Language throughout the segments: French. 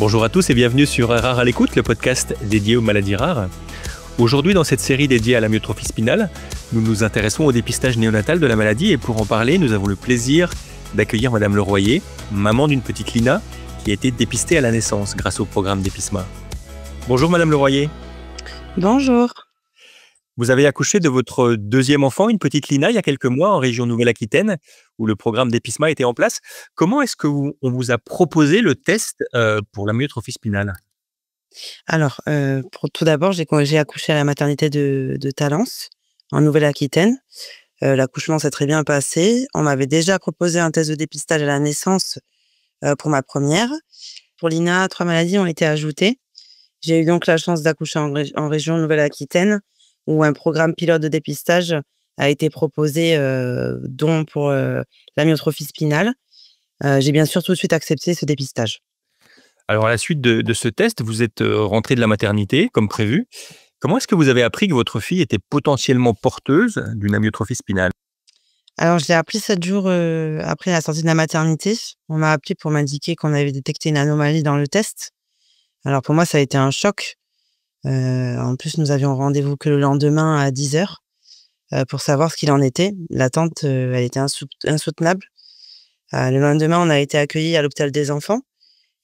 Bonjour à tous et bienvenue sur Rare à l'écoute, le podcast dédié aux maladies rares. Aujourd'hui, dans cette série dédiée à l'amyotrophie spinale, nous nous intéressons au dépistage néonatal de la maladie et pour en parler, nous avons le plaisir d'accueillir Madame Leroyer, maman d'une petite Lina qui a été dépistée à la naissance grâce au programme d'Episma. Bonjour Madame Leroyer. Bonjour. Vous avez accouché de votre deuxième enfant, une petite Lina, il y a quelques mois en région Nouvelle-Aquitaine, où le programme d'Episma était en place. Comment est-ce qu'on vous a proposé le test pour l'amyotrophie spinale ? Alors, tout d'abord, j'ai accouché à la maternité de Talence, en Nouvelle-Aquitaine. L'accouchement s'est très bien passé. On m'avait déjà proposé un test de dépistage à la naissance pour ma première. Pour Lina, 3 maladies ont été ajoutées. J'ai eu donc la chance d'accoucher en région Nouvelle-Aquitaine, où un programme pilote de dépistage a été proposé, dont pour l'amyotrophie spinale. J'ai bien sûr tout de suite accepté ce dépistage. Alors, à la suite de ce test, vous êtes rentrée de la maternité, comme prévu. Comment est-ce que vous avez appris que votre fille était potentiellement porteuse d'une amyotrophie spinale ? Alors, je l'ai appris 7 jours après la sortie de la maternité. On m'a appelé pour m'indiquer qu'on avait détecté une anomalie dans le test. Alors, pour moi, ça a été un choc. En plus, nous avions rendez-vous que le lendemain à 10h pour savoir ce qu'il en était. L'attente, elle était insoutenable. Le lendemain, on a été accueillis à l'hôpital des enfants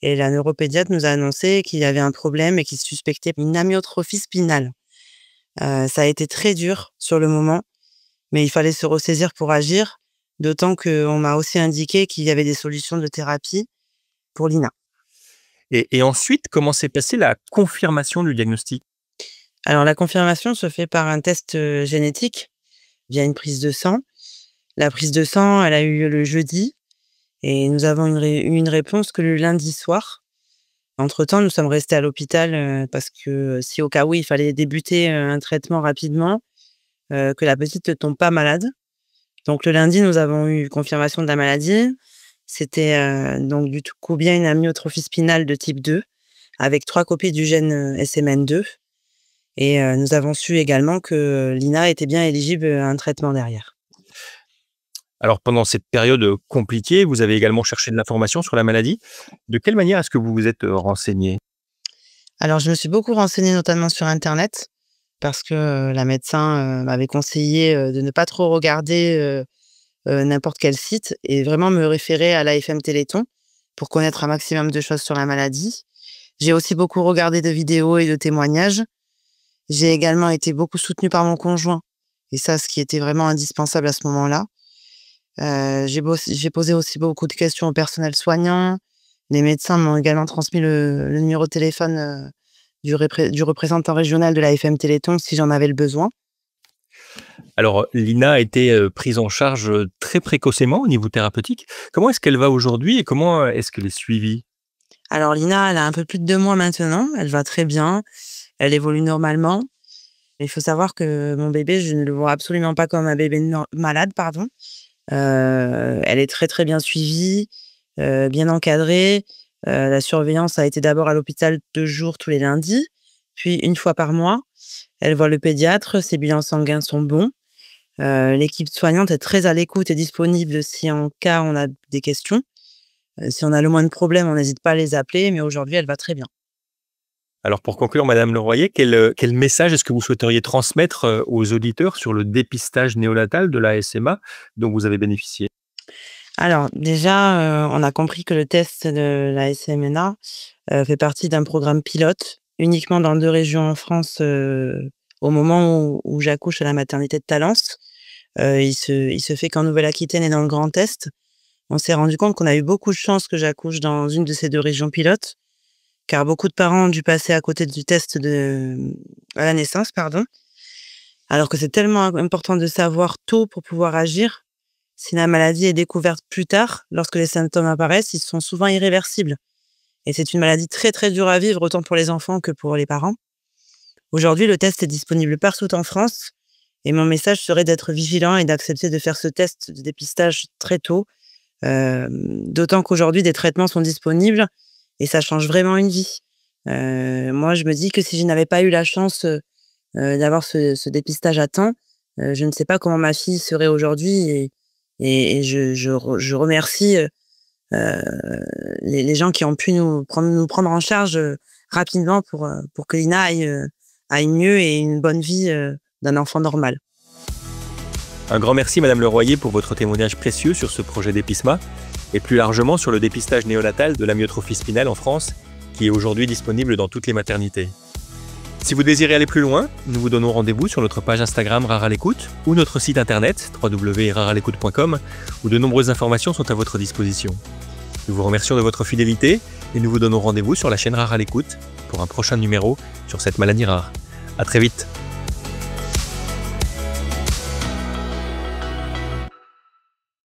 et la neuropédiatre nous a annoncé qu'il y avait un problème et qu'il suspectait une amyotrophie spinale. Ça a été très dur sur le moment, mais il fallait se ressaisir pour agir, d'autant qu'on m'a aussi indiqué qu'il y avait des solutions de thérapie pour Lina. Et ensuite, comment s'est passée la confirmation du diagnostic ? Alors, la confirmation se fait par un test génétique via une prise de sang. La prise de sang, elle a eu lieu le jeudi et nous avons eu une réponse que le lundi soir. Entre-temps, nous sommes restés à l'hôpital parce que si au cas où il fallait débuter un traitement rapidement, que la petite ne tombe pas malade. Donc le lundi, nous avons eu confirmation de la maladie. C'était donc du coup bien une amyotrophie spinale de type 2 avec 3 copies du gène SMN2. Et nous avons su également que Lina était bien éligible à un traitement derrière. Alors, pendant cette période compliquée, vous avez également cherché de l'information sur la maladie. De quelle manière est-ce que vous vous êtes renseignée ? Alors je me suis beaucoup renseignée notamment sur internet parce que la médecin m'avait conseillé de ne pas trop regarder n'importe quel site et vraiment me référer à l'AFM Téléthon pour connaître un maximum de choses sur la maladie. J'ai aussi beaucoup regardé de vidéos et de témoignages. J'ai également été beaucoup soutenue par mon conjoint et ça, ce qui était vraiment indispensable à ce moment-là. J'ai posé aussi beaucoup de questions au personnel soignant. Les médecins m'ont également transmis le numéro de téléphone du représentant régional de l'AFM Téléthon si j'en avais le besoin. Alors, Lina a été prise en charge très précocement au niveau thérapeutique. Comment est-ce qu'elle va aujourd'hui et comment est-ce qu'elle est suivie ? Alors Lina, elle a un peu plus de 2 mois maintenant. Elle va très bien. Elle évolue normalement. Il faut savoir que mon bébé, je ne le vois absolument pas comme un bébé malade, pardon. Elle est très, très bien suivie, bien encadrée. La surveillance a été d'abord à l'hôpital 2 jours tous les lundis, puis 1 fois par mois. Elle voit le pédiatre, ses bilans sanguins sont bons. L'équipe soignante est très à l'écoute et disponible si en cas on a des questions. Si on a le moindre problème, on n'hésite pas à les appeler, mais aujourd'hui, elle va très bien. Alors, pour conclure, Madame Leroyer, quel message est-ce que vous souhaiteriez transmettre aux auditeurs sur le dépistage néonatal de la SMA dont vous avez bénéficié ? Alors déjà, on a compris que le test de la SMNA fait partie d'un programme pilote uniquement dans 2 régions en France, au moment où j'accouche à la maternité de Talence. Il se fait qu'en Nouvelle-Aquitaine et dans le Grand Est. On s'est rendu compte qu'on a eu beaucoup de chance que j'accouche dans une de ces 2 régions pilotes, car beaucoup de parents ont dû passer à côté du test à la naissance, pardon. Alors que c'est tellement important de savoir tôt pour pouvoir agir. Si la maladie est découverte plus tard, lorsque les symptômes apparaissent, ils sont souvent irréversibles. Et c'est une maladie très très dure à vivre, autant pour les enfants que pour les parents. Aujourd'hui, le test est disponible partout en France. Et mon message serait d'être vigilant et d'accepter de faire ce test de dépistage très tôt. D'autant qu'aujourd'hui, des traitements sont disponibles et ça change vraiment une vie. Moi, je me dis que si je n'avais pas eu la chance d'avoir ce dépistage à temps, je ne sais pas comment ma fille serait aujourd'hui et je remercie les gens qui ont pu nous prendre en charge rapidement pour que Lina aille mieux et une bonne vie d'un enfant normal. Un grand merci Madame Leroyer pour votre témoignage précieux sur ce projet d'Episma et plus largement sur le dépistage néonatal de l'amyotrophie spinale en France, qui est aujourd'hui disponible dans toutes les maternités. Si vous désirez aller plus loin, nous vous donnons rendez-vous sur notre page Instagram Rare à l'écoute ou notre site internet www.rarealecoute.com où de nombreuses informations sont à votre disposition. Nous vous remercions de votre fidélité et nous vous donnons rendez-vous sur la chaîne Rare à l'écoute pour un prochain numéro sur cette maladie rare. À très vite.